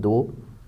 2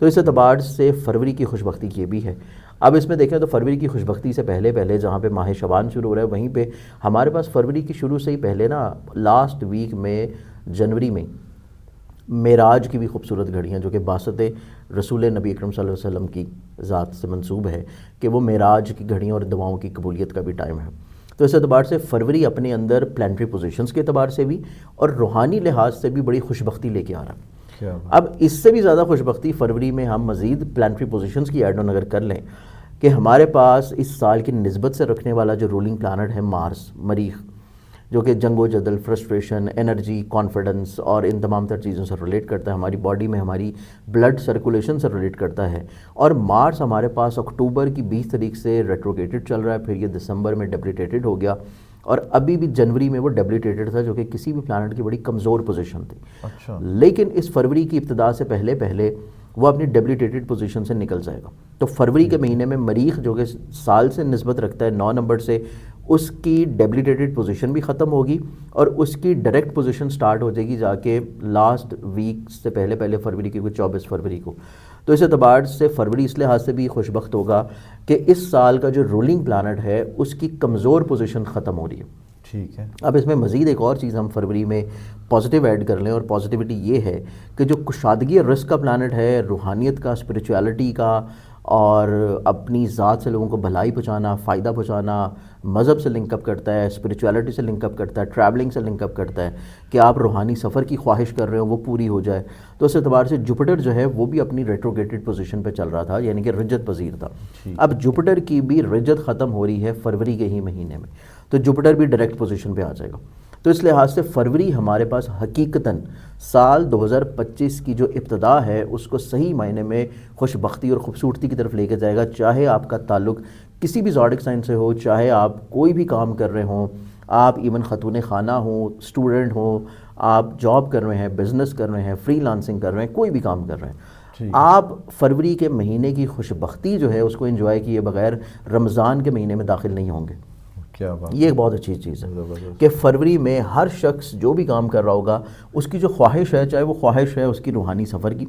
تو اس اعتبار سے فروری کی خوش بختی یہ بھی ہے. اب اس میں دیکھیں تو فروری کی خوش بختی سے پہلے جہاں پہ ماہ شعبان شروع ہو رہا ہے وہیں پہ ہمارے پاس فروری کی شروع سے ہی پہلے نا لاسٹ ویک میں جنوری میں معراج کی بھی خوبصورت گھڑیاں جو کہ باسط رسول نبی اکرم صلی اللہ علیہ وسلم کی ذات سے منسوب ہے کہ وہ معراج کی گھڑیاں اور دعاؤں کی قبولیت کا بھی ٹائم ہے. تو اس اعتبار سے فروری اپنے اندر پلانٹری پوزیشنز کے اعتبار سے بھی اور روحانی لحاظ سے بھی بڑی خوش بختی لے کے آ رہا ہے. اب اس سے بھی زیادہ خوش بختی فروری میں ہم مزید پلانٹری پوزیشنز کی ایڈ آن اگر کر لیں کہ ہمارے پاس اس سال کی نسبت سے رکھنے والا جو رولنگ پلانٹ ہے مارس مریخ، جو کہ جنگ و جدل، فرسٹریشن، انرجی، کانفیڈنس اور ان تمام تر چیزوں سے ریلیٹ کرتا ہے، ہماری باڈی میں ہماری بلڈ سرکولیشن سے ریلیٹ کرتا ہے. اور مارس ہمارے پاس اکتوبر کی 20 تاریخ سے ریٹروگیٹڈ چل رہا ہے، پھر یہ دسمبر میں ڈیبلیٹیٹڈ ہو گیا اور ابھی بھی جنوری میں وہ ڈیبلیٹیٹڈ تھا جو کہ کسی بھی پلانٹ کی بڑی کمزور پوزیشن تھی. اچھا. لیکن اس فروری کی ابتدا سے پہلے وہ اپنی ڈیبلیٹیٹڈ پوزیشن سے نکل جائے گا. تو فروری کے مہینے میں مریخ جو کہ سال سے نسبت رکھتا ہے 9 نمبر سے، اس کی ڈیبلیٹیٹڈ پوزیشن بھی ختم ہوگی اور اس کی ڈائریکٹ پوزیشن سٹارٹ ہو جائے گی جا کے لاسٹ ویک سے پہلے فروری کی کوئی 24 فروری کو. تو اس اعتبار سے فروری اس لحاظ سے بھی خوش بخت ہوگا کہ اس سال کا جو رولنگ پلانٹ ہے اس کی کمزور پوزیشن ختم ہو رہی ہے. ٹھیک ہے. اب اس میں مزید ایک اور چیز ہم فروری میں پازیٹیو ایڈ کر لیں، اور پازیٹیوٹی یہ ہے کہ جو کشادگی اور رزق کا پلانٹ ہے، روحانیت کا، اسپریچویلٹی کا اور اپنی ذات سے لوگوں کو بھلائی پہنچانا، فائدہ پہنچانا، مذہب سے لنک اپ کرتا ہے، اسپریچویلٹی سے لنک اپ کرتا ہے، ٹریولنگ سے لنک اپ کرتا ہے کہ آپ روحانی سفر کی خواہش کر رہے ہو وہ پوری ہو جائے. تو اس اعتبار سے جوپیٹر جو ہے وہ بھی اپنی ریٹروگیٹڈ پوزیشن پہ چل رہا تھا، یعنی کہ رجت پذیر تھا. اب جوپیٹر کی بھی رجت ختم ہو رہی ہے فروری کے ہی مہینے میں، تو جوپیٹر بھی ڈائریکٹ پوزیشن پہ آ جائے گا. تو اس لحاظ سے فروری ہمارے پاس حقیقتاً سال 2025 کی جو ابتدا ہے اس کو صحیح معنی میں خوش بختی اور خوبصورتی کی طرف لے کے جائے گا. چاہے آپ کا تعلق کسی بھی زوڈک سائن سے ہو، چاہے آپ کوئی بھی کام کر رہے ہوں، آپ ایون خاتون خانہ ہوں، اسٹوڈنٹ ہوں، آپ جاب کر رہے ہیں، بزنس کر رہے ہیں، فری لانسنگ کر رہے ہیں، کوئی بھی کام کر رہے ہیں، آپ فروری کے مہینے کی خوش بختی جو ہے اس کو انجوائے کیے بغیر رمضان کے مہینے میں داخل نہیں ہوں گے. یہ ایک بہت اچھی چیز ہے کہ فروری میں ہر شخص جو بھی کام کر رہا ہوگا اس کی جو خواہش ہے، چاہے وہ خواہش ہے اس کی روحانی سفر کی،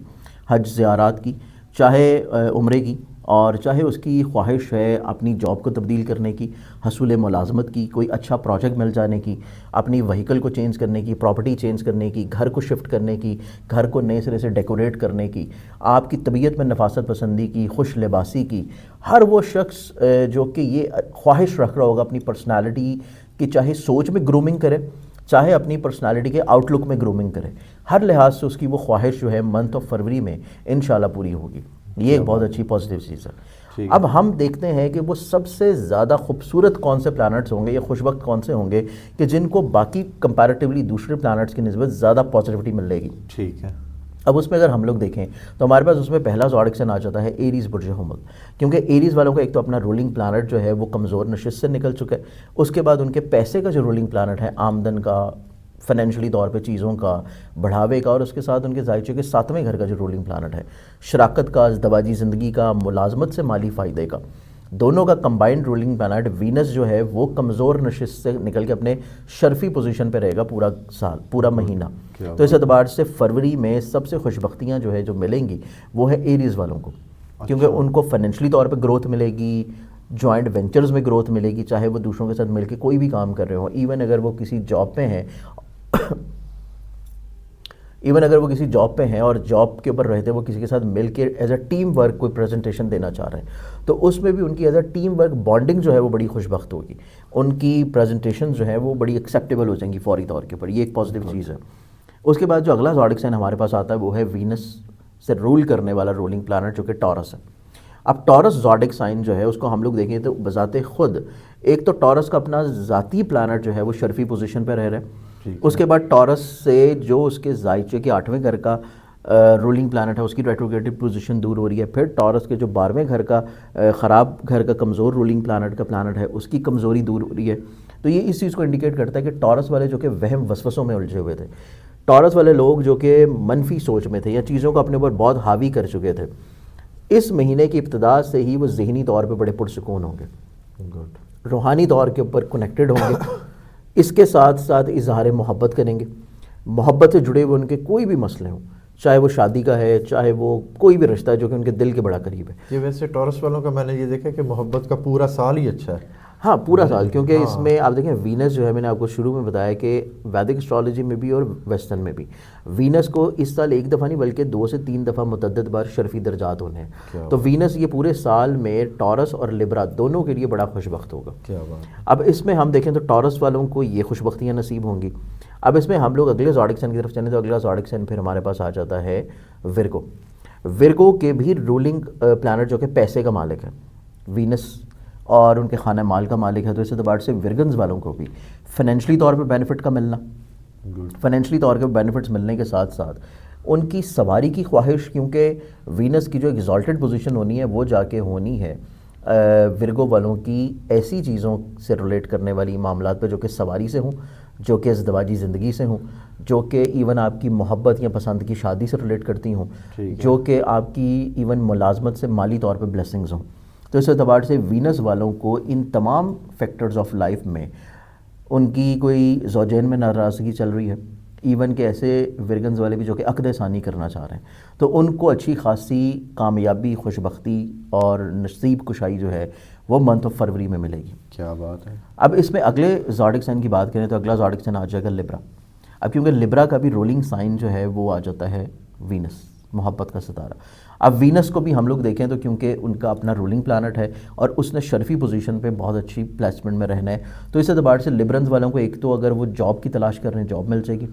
حج زیارات کی، چاہے عمرے کی، اور چاہے اس کی خواہش ہے اپنی جاب کو تبدیل کرنے کی، حصول ملازمت کی، کوئی اچھا پروجیکٹ مل جانے کی، اپنی وہیکل کو چینج کرنے کی، پراپرٹی چینج کرنے کی، گھر کو شفٹ کرنے کی، گھر کو نئے سرے سے ڈیکوریٹ کرنے کی، آپ کی طبیعت میں نفاست پسندی کی، خوش لباسی کی. ہر وہ شخص جو کہ یہ خواہش رکھ رہا ہوگا اپنی پرسنالٹی کی، چاہے سوچ میں گرومنگ کرے، چاہے اپنی پرسنالٹی کے آؤٹ لک میں گرومنگ کرے، ہر لحاظ سے اس کی وہ خواہش جو ہے منتھ آف فروری میں انشاءاللہ پوری ہوگی. یہ ایک بہت اچھی پازیٹیو چیز ہے. اب ہم دیکھتے ہیں کہ وہ سب سے زیادہ خوبصورت کون سے پلانٹس ہوں گے یا خوش وقت کون سے ہوں گے کہ جن کو باقی کمپیریٹیولی دوسرے پلانٹس کی نسبت زیادہ پازیٹیوٹی مل گی. ٹھیک ہے. اب اس میں اگر ہم لوگ دیکھیں تو ہمارے پاس اس میں پہلا زوڈک سائن آ جاتا ہے ایریز برج حمل، کیونکہ ایریز والوں کا ایک تو اپنا رولنگ پلانٹ جو ہے وہ کمزور نشست سے نکل چکا ہے. اس کے بعد ان کے پیسے کا جو رولنگ پلانٹ ہے، آمدن کا، فائنینشلی طور پہ چیزوں کا بڑھاوے کا، اور اس کے ساتھ ان کے ذائچے کے 7ویں گھر کا جو رولنگ پلانٹ ہے، شراکت کا، ازدواجی زندگی کا، ملازمت سے مالی فائدے کا، دونوں کا کمبائنڈ رولنگ پلانٹ وینس جو ہے وہ کمزور نشست سے نکل کے اپنے شرفی پوزیشن پہ رہے گا پورا سال، پورا مہینہ. تو اس اعتبار سے فروری میں سب سے خوش بختیاں جو ہے جو ملیں گی وہ ہے ایریز والوں کو، کیونکہ ان کو فائنینشلی طور پہ گروتھ ملے گی، جوائنٹ وینچرز میں گروتھ ملے گی، چاہے وہ دوسروں کے ساتھ مل کے کوئی بھی کام کر رہے ہوں، ایون اگر وہ کسی جاب پہ ہیں اور جاب کے اوپر رہتے وہ کسی کے ساتھ مل کے ایز اے ٹیم ورک کوئی پریزنٹیشن دینا چاہ رہے ہیں، تو اس میں بھی ان کی as a team work bonding جو ہے وہ بڑی خوش بخت ہوگی. ان کی پریزنٹیشن جو ہے وہ بڑی ایکسیپٹیبل ہو جائیں گی فوری طور کے اوپر. یہ ایک پازیٹیو چیز ہے. اس کے بعد جو اگلا زوڈک سائن ہمارے پاس آتا ہے وہ ہے وینس سے رول کرنے والا رولنگ پلانٹ جو کہ ٹورس ہے. اب ٹورس زوڈک سائن جو ہے اس کو ہم لوگ دیکھیں تو بذات خود ایک تو ٹورس کا اپنا ذاتی پلانٹ جو ہے وہ شرفی پوزیشن پہ رہ رہا ہے. اس کے بعد ٹورس سے جو اس کے ذائچے کے 8ویں گھر کا رولنگ پلانٹ ہے اس کی ریٹروگیٹڈ پوزیشن دور ہو رہی ہے. پھر ٹورس کے جو 12ویں گھر کا خراب گھر کا کمزور رولنگ پلانٹ ہے اس کی کمزوری دور ہو رہی ہے. تو یہ اس چیز کو انڈیکیٹ کرتا ہے کہ ٹورس والے جو کہ وہم وسوسوں میں الجھے ہوئے تھے، ٹورس والے لوگ جو کہ منفی سوچ میں تھے یا چیزوں کو اپنے اوپر بہت حاوی کر چکے تھے، اس مہینے کی ابتدا سے ہی وہ ذہنی طور پہ بڑے پرسکون ہوں گے، روحانی طور کے اوپر کنیکٹڈ ہوں گے. اس کے ساتھ ساتھ اظہار محبت کریں گے، محبت سے جڑے ہوئے ان کے کوئی بھی مسئلے ہوں، چاہے وہ شادی کا ہے، چاہے وہ کوئی بھی رشتہ ہے جو کہ ان کے دل کے بڑا قریب ہے۔ یہ ویسے ٹورس والوں کا میں نے یہ دیکھا کہ محبت کا پورا سال ہی اچھا ہے۔ ہاں پورا سال، کیونکہ اس میں آپ دیکھیں وینس جو ہے، میں نے آپ کو شروع میں بتایا کہ ویدک اسٹرالوجی میں بھی اور ویسٹرن میں بھی وینس کو اس سال ایک دفعہ نہیں بلکہ 2 سے 3 دفعہ متعدد بار شرفی درجات ہونے ہیں، تو وینس یہ پورے سال میں ٹورس اور لبرا دونوں کے لیے بڑا خوش بخت ہوگا۔ کیا بات۔ اب اس میں ہم دیکھیں تو ٹورس والوں کو یہ خوش بختیاں نصیب ہوں گی۔ اب اس میں ہم لوگ اگلے زوڈک سائن کی طرف چلیں تو اگلا زوڈک سائن پھر ہمارے پاس آ جاتا ہے ورگو۔ ورگو کے بھی رولنگ پلانٹ جو کہ پیسے کا مالک ہے، وینس، اور ان کے خانہ مال کا مالک ہے، تو اس اعتبار سے ورگنز والوں کو بھی فائنینشلی طور پہ بینیفٹ کا ملنا، فائنینشلی طور پہ بینیفٹس ملنے کے ساتھ ساتھ ان کی سواری کی خواہش، کیونکہ وینس کی جو ایگزالٹڈ پوزیشن ہونی ہے وہ جا کے ہونی ہے ورگو والوں کی ایسی چیزوں سے ریلیٹ کرنے والی معاملات پہ جو کہ سواری سے ہوں، جو کہ ازدواجی زندگی سے ہوں، جو کہ ایون آپ کی محبت یا پسند کی شادی سے ریلیٹ کرتی ہوں، جو کہ آپ کی ایون ملازمت سے مالی طور پہ بلیسنگز ہوں۔ تو اس اعتبار سے وینس والوں کو ان تمام فیکٹرز آف لائف میں ان کی کوئی زوجین میں ناراضگی چل رہی ہے، ایون کہ ایسے ورگنز والے بھی جو کہ عقد ثانی کرنا چاہ رہے ہیں، تو ان کو اچھی خاصی کامیابی، خوش بختی اور نصیب کشائی جو ہے وہ منتھ آف فروری میں ملے گی۔ کیا بات ہے۔ اب اس میں اگلے زوڈک سائن کی بات کریں تو اگلا زوڈک سائن آ جائے گا لبرا۔ اب کیونکہ لبرا کا بھی رولنگ سائن جو ہے وہ آ جاتا ہے وینس، محبت کا ستارہ۔ اب وینس کو بھی ہم لوگ دیکھیں تو کیونکہ ان کا اپنا رولنگ پلانٹ ہے اور اس نے شرفی پوزیشن پہ بہت اچھی پلیسمنٹ میں رہنا ہے، تو اس اعتبار سے لبرنز والوں کو ایک تو اگر وہ جاب کی تلاش کر رہے ہیں جاب مل جائے گی،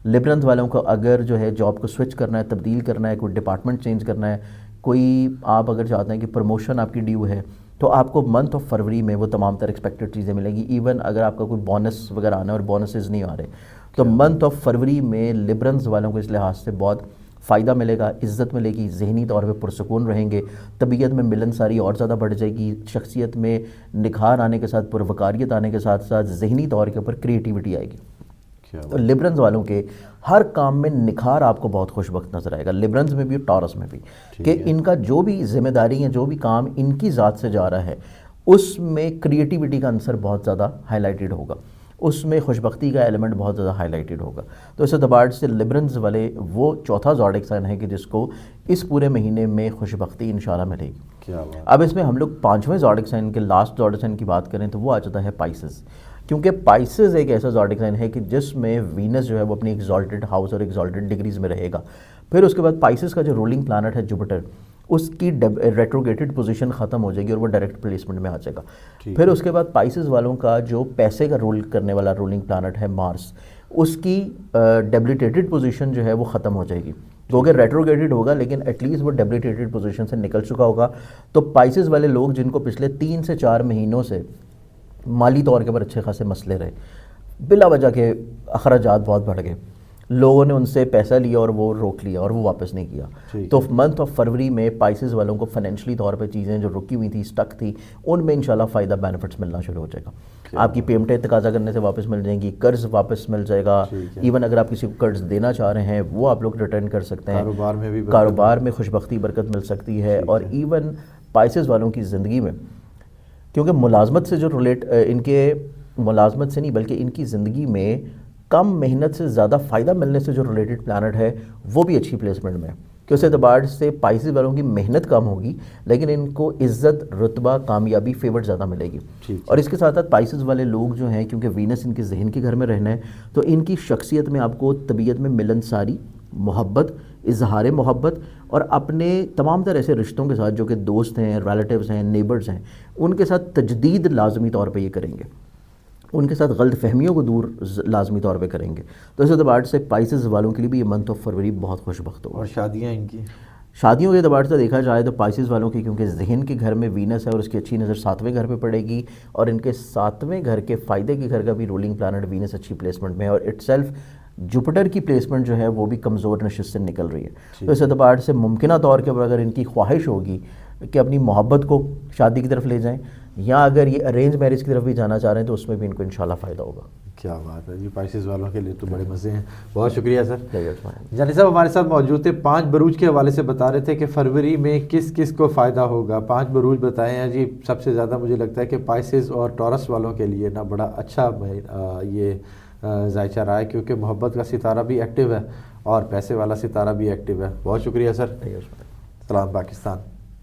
لبرنز والوں کو اگر جو ہے جاب کو سوئچ کرنا ہے، تبدیل کرنا ہے، کوئی ڈپارٹمنٹ چینج کرنا ہے، کوئی آپ اگر چاہتے ہیں کہ پروموشن آپ کی ڈیو ہے، تو آپ کو منتھ آف فروری میں وہ تمام تر ایکسپیکٹڈ چیزیں ملیں گی۔ ایون اگر آپ کا کوئی بونس وغیرہ آنا ہے اور بونسز نہیں آ رہے تو منتھ آف فروری میں لبرنز والوں کو اس لحاظ سے بہت فائدہ ملے گا، عزت ملے گی، ذہنی طور پہ پرسکون رہیں گے، طبیعت میں ملنساری اور زیادہ بڑھ جائے گی، شخصیت میں نکھار آنے کے ساتھ، پروکاریت آنے کے ساتھ ساتھ ذہنی طور کے اوپر کریٹیوٹی آئے گی۔ تو لبرنز والوں کے ہر کام میں نکھار آپ کو بہت خوش بخت نظر آئے گا، لبرنز میں بھی اور ٹورس میں بھی، کہ ان کا جو بھی ذمہ داری ہے، جو بھی کام ان کی ذات سے جا رہا ہے اس میں کریٹیوٹی کا عنصر بہت زیادہ ہائی لائٹڈ ہوگا، اس میں خوش بختی کا ایلیمنٹ بہت زیادہ ہائی لائٹڈ ہوگا۔ تو اس اعتبار سے لبرنز والے وہ چوتھا زوڈک سائن ہے کہ جس کو اس پورے مہینے میں خوش بختی انشاءاللہ ملے گی۔ اب اس میں ہم لوگ 5ویں زوڈک سائن کے لاسٹ زوڈک سائن کی بات کریں تو وہ آ جاتا ہے پائسز، کیونکہ پائسز ایک ایسا زوڈک سائن ہے کہ جس میں وینس جو ہے وہ اپنی ایگزالٹڈ ہاؤس اور ایگزالٹڈ ڈگریز میں رہے گا۔ پھر اس کے بعد پائسز کا جو رولنگ پلانٹ ہے جوپیٹر، اس کی ریٹروگیٹڈ پوزیشن ختم ہو جائے گی اور وہ ڈائریکٹ پلیسمنٹ میں آ جائے گا۔ پھر اس کے بعد پائسز والوں کا جو پیسے کا رول کرنے والا رولنگ پلانٹ ہے مارس، اس کی ڈیبلیٹیٹڈ پوزیشن جو ہے وہ ختم ہو جائے گی، جو کہ ریٹروگیٹڈ ہوگا لیکن ایٹ لیسٹ وہ ڈیبلیٹیٹڈ پوزیشن سے نکل چکا ہوگا۔ تو پائسز والے لوگ جن کو پچھلے 3 سے 4 مہینوں سے مالی طور کے اوپر اچھے خاصے مسئلے رہے، بلا وجہ کے اخراجات بہت بڑھ گئے، لوگوں نے ان سے پیسہ لیا اور وہ روک لیا اور وہ واپس نہیں کیا، تو منتھ آف فروری میں پائسز والوں کو فائنینشلی طور پہ چیزیں جو رکی ہوئی تھیں، اسٹک تھی، ان میں انشاءاللہ فائدہ بینیفٹس ملنا شروع ہو جائے گا۔ آپ کی پیمنٹیں تقاضا کرنے سے واپس مل جائیں گی، قرض واپس مل جائے گا، ایون اگر آپ کسی کو قرض دینا چاہ رہے ہیں وہ آپ لوگ ریٹرن کر سکتے ہیں، کاروبار میں خوش بختی برکت مل سکتی ہے۔ اور ایون پائسز والوں کی زندگی میں کیونکہ ملازمت سے جو ریلیٹ ان کے ملازمت سے نہیں بلکہ ان کی زندگی میں کم محنت سے زیادہ فائدہ ملنے سے جو ریلیٹڈ پلانٹ ہے وہ بھی اچھی پلیسمنٹ میں ہے، کہ اس اعتبار سے پائسز والوں کی محنت کم ہوگی لیکن ان کو عزت، رتبہ، کامیابی، فیور زیادہ ملے گی۔ اور اس کے ساتھ ساتھ پائسز والے لوگ جو ہیں کیونکہ وینس ان کے ذہن کے گھر میں رہنا ہے تو ان کی شخصیت میں آپ کو طبیعت میں ملنساری، محبت، اظہار محبت اور اپنے تمام تر ایسے رشتوں کے ساتھ جو کہ دوست ہیں، ریلیٹیوز ہیں، نیبرز ہیں، ان کے ساتھ تجدید لازمی طور پہ یہ کریں گے، ان کے ساتھ غلط فہمیوں کو دور لازمی طور پہ کریں گے۔ تو اس اعتبار سے پائسز والوں کے لیے بھی یہ منتھ آف فروری بہت خوش بخت ہوگا۔ اور شادیاں ان کی، شادیوں کے اعتبار سے دیکھا جائے تو پائسز والوں کی کیونکہ ذہن کے گھر میں وینس ہے اور اس کی اچھی نظر 7ویں گھر پہ پڑے گی، اور ان کے 7ویں گھر کے فائدے کے گھر کا بھی رولنگ پلانٹ وینس اچھی پلیسمنٹ میں ہے، اور اٹ سیلف جوپیٹر کی پلیسمنٹ جو ہے وہ بھی کمزور نشست سے نکل رہی ہے۔ تو اس اعتبار سے ممکنہ طور کے اوپر اگر ان کی خواہش ہوگی کہ اپنی محبت کو شادی کی طرف لے جائیں یا اگر یہ ارینج میرج کی طرف بھی جانا چاہ رہے ہیں تو اس میں بھی ان کو انشاءاللہ فائدہ ہوگا۔ کیا بات ہے جی، پائسز والوں کے لیے تو بڑے مزے ہیں۔ بہت شکریہ سر۔ جانی صاحب ہمارے ساتھ موجود تھے، 5 بروج کے حوالے سے بتا رہے تھے کہ فروری میں کس کس کو فائدہ ہوگا۔ 5 بروج بتائے ہیں جی۔ سب سے زیادہ مجھے لگتا ہے کہ پائسز اور ٹورس والوں کے لیے نا بڑا اچھا یہ ذائچہ رہا ہے، کیونکہ محبت کا ستارہ بھی ایکٹیو ہے اور پیسے والا ستارہ بھی ایکٹیو ہے. بہت شکریہ سر. سلام پاکستان.